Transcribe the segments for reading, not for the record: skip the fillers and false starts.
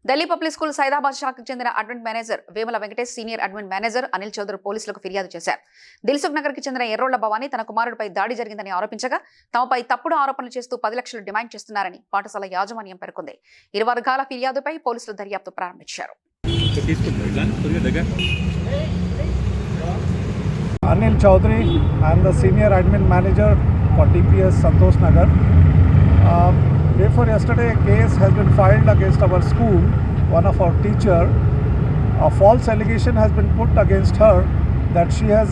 Delhi public school Saidabad శాఖకు చెందిన admin manager Vemula Venkatesh senior admin manager Anil Chaudhary పోలీసులకు ఫిర్యాదు చేశారు. దిల్సుఖ్ నగర్ కి చెందిన ఎర్రోళ్ల భవానీ తన కుమారుడిపై దాడి జరిగిందని ఆరోపించగా తమపై తప్పుడు ఆరోపణలు చేస్తూ 10 లక్షలు డిమాండ్ చేస్తున్నారని పాఠశాల యాజమాన్యం పేర్కొంది. ఇరు వర్గాల ఫిర్యాదుపై పోలీసులు దర్యాప్తు ప్రారంభించారు. Anil Chaudhary, I am the senior admin manager for TPS Santosh Nagar. Therefore, yesterday a case has been filed against our school, one of our teacher. A false allegation has been put against her that she has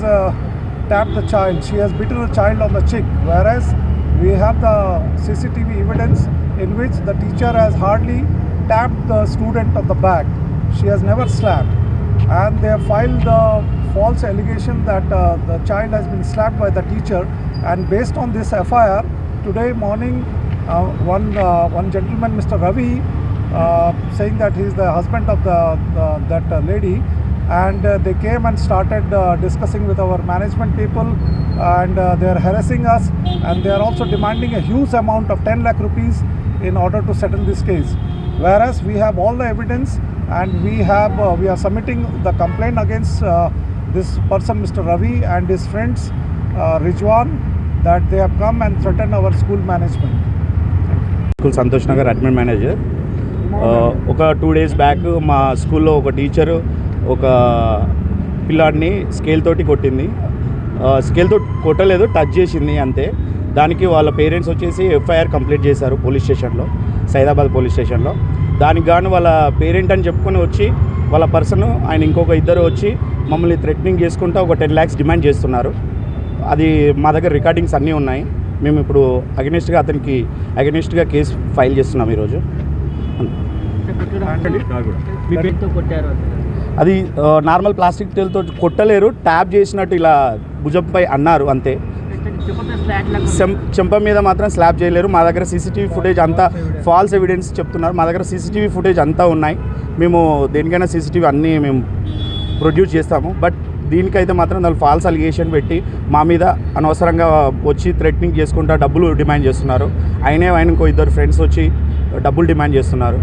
tapped the child, she has beaten the child on the cheek, whereas we have the CCTV evidence in which the teacher has hardly tapped the student on the back. She has never slapped, and they have filed the false allegation that the child has been slapped by the teacher. And based on this FIR, today morning one gentleman, Mr. Ravi, saying that he is the husband of that lady, and they came and started discussing with our management people, and they are harassing us, and they are also demanding a huge amount of 10 lakh rupees in order to settle this case, whereas we have all the evidence, and we are submitting the complaint against this person, Mr. Ravi, and his friends, Rijwan, that they have come and threatened our school management. School Santosh Nagar admin manager. ఒక 2 days back మా స్కూల్లో ఒక teacher ఒక పిల్లాడిని scale తోటి కొట్టింది. స్కేల్తో కొట్టలేదు, టచ్ చేసింది అంతే. దానికి వాళ్ళ పేరెంట్స్ వచ్చేసి ఎఫ్ఐఆర్ కంప్లీట్ చేశారు పోలీస్ స్టేషన్లో, సైదాబాద్ పోలీస్ స్టేషన్లో. దానికి గాను వాళ్ళ పేరెంట్ అని చెప్పుకొని వచ్చి వాళ్ళ పర్సన్ ఆయన ఇంకొక ఇద్దరు వచ్చి మమ్మల్ని థ్రెటనింగ్ చేసుకుంటూ ఒక 10 lakhs డిమాండ్ చేస్తున్నారు. అది మా దగ్గర రికార్డింగ్స్ అన్నీ ఉన్నాయి. మేము ఇప్పుడు అతనికి అగెనిస్ట్గా కేసు ఫైల్ చేస్తున్నాం ఈరోజు. అది నార్మల్ ప్లాస్టిక్ టేల్తో కొట్టలేరు, ట్యాప్ చేసినట్టు ఇలా భుజంపై అన్నారు అంతే. చెంప మీద మాత్రం స్లాబ్ చేయలేరు. మా దగ్గర సీసీటీవీ ఫుటేజ్ అంతా ఫాల్స్ ఎవిడెన్స్ చెప్తున్నారు. మా దగ్గర సీసీటీవీ ఫుటేజ్ అంతా ఉన్నాయి. మేము దేనికైనా సీసీటీవీ అన్నీ మేము ప్రొడ్యూస్ చేస్తాము. బట్ దీనికైతే మాత్రం వాళ్ళు ఫాల్స్ అలిగేషన్ పెట్టి మా మీద అనవసరంగా వచ్చి థ్రెటనింగ్ చేసుకుంటా డబ్బులు డిమాండ్ చేస్తున్నారు. ఆయన ఇంకో ఇద్దరు ఫ్రెండ్స్ వచ్చి డబ్బులు డిమాండ్ చేస్తున్నారు.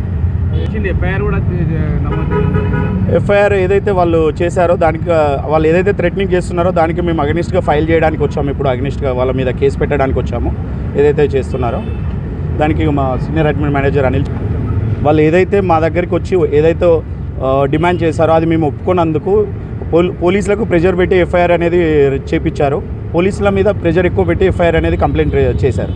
ఎఫ్ఐఆర్ ఏదైతే వాళ్ళు చేశారో దానికి వాళ్ళు ఏదైతే థ్రెటనింగ్ చేస్తున్నారో దానికి మేము అగెనిస్ట్గా ఫైల్ చేయడానికి వచ్చాము. ఇప్పుడు అగెనిస్ట్గా వాళ్ళ మీద కేసు పెట్టడానికి వచ్చాము. ఏదైతే చేస్తున్నారో దానికి మా సీనియర్ అడ్మిన్ మేనేజర్ అనిల్ వాళ్ళు ఏదైతే మా దగ్గరికి వచ్చి ఏదైతే డిమాండ్ చేశారో అది మేము ఒప్పుకున్నందుకు పోలీసులకు ప్రెజర్ పెట్టి ఎఫ్ఐఆర్ అనేది చేపించారు. పోలీసుల మీద ప్రెజర్ ఎక్కువ పెట్టి ఎఫ్ఐఆర్ అనేది కంప్లైంట్ చేశారు.